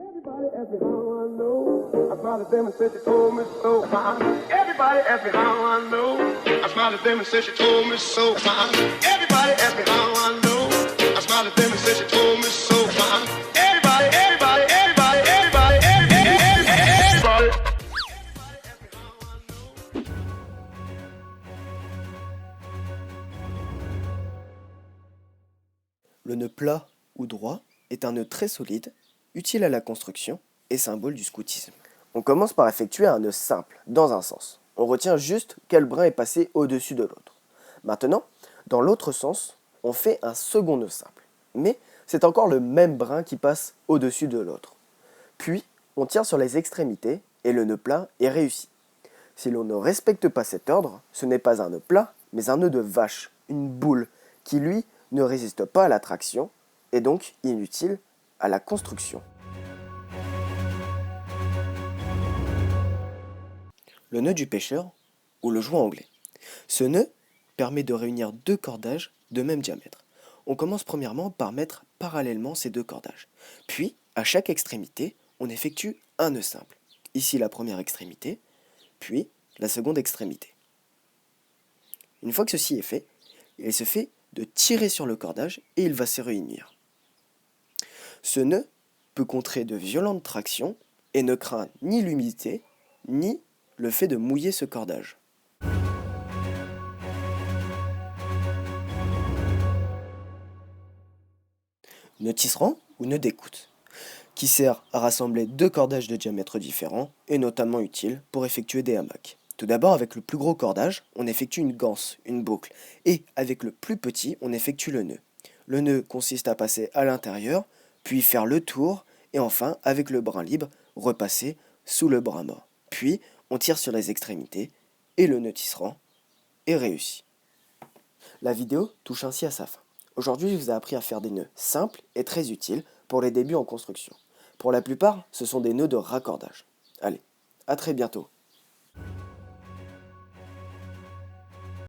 Everybody ask me how I know. I smiled at them and said she told me so. Everybody ask me how I know. I smiled at them and said she told me so. Everybody ask me how I know. I smiled at them and said she told me so. Everybody, everybody, everybody, everybody, everybody, everybody. Le nœud plat ou droit est un nœud très solide, utile à la construction et symbole du scoutisme. On commence par effectuer un nœud simple, dans un sens. On retient juste quel brin est passé au-dessus de l'autre. Maintenant, dans l'autre sens, on fait un second nœud simple. Mais c'est encore le même brin qui passe au-dessus de l'autre. Puis, on tire sur les extrémités et le nœud plat est réussi. Si l'on ne respecte pas cet ordre, ce n'est pas un nœud plat, mais un nœud de vache, une boule, qui lui ne résiste pas à la traction et donc inutile à la construction. Le nœud du pêcheur ou le joint anglais. Ce nœud permet de réunir deux cordages de même diamètre. On commence premièrement par mettre parallèlement ces deux cordages. Puis, à chaque extrémité, on effectue un nœud simple. Ici la première extrémité, puis la seconde extrémité. Une fois que ceci est fait, il se fait de tirer sur le cordage et il va se réunir. Ce nœud peut contrer de violentes tractions et ne craint ni l'humidité, ni le fait de mouiller ce cordage. Nœud tisserand ou nœud d'écoute, qui sert à rassembler deux cordages de diamètre différents et notamment utile pour effectuer des hamacs. Tout d'abord, avec le plus gros cordage, on effectue une ganse, une boucle, et avec le plus petit, on effectue le nœud. Le nœud consiste à passer à l'intérieur, puis faire le tour, et enfin, avec le brin libre, repasser sous le brin mort. Puis, on tire sur les extrémités, et le nœud tisserand est réussi. La vidéo touche ainsi à sa fin. Aujourd'hui, je vous ai appris à faire des nœuds simples et très utiles pour les débuts en construction. Pour la plupart, ce sont des nœuds de raccordage. Allez, à très bientôt.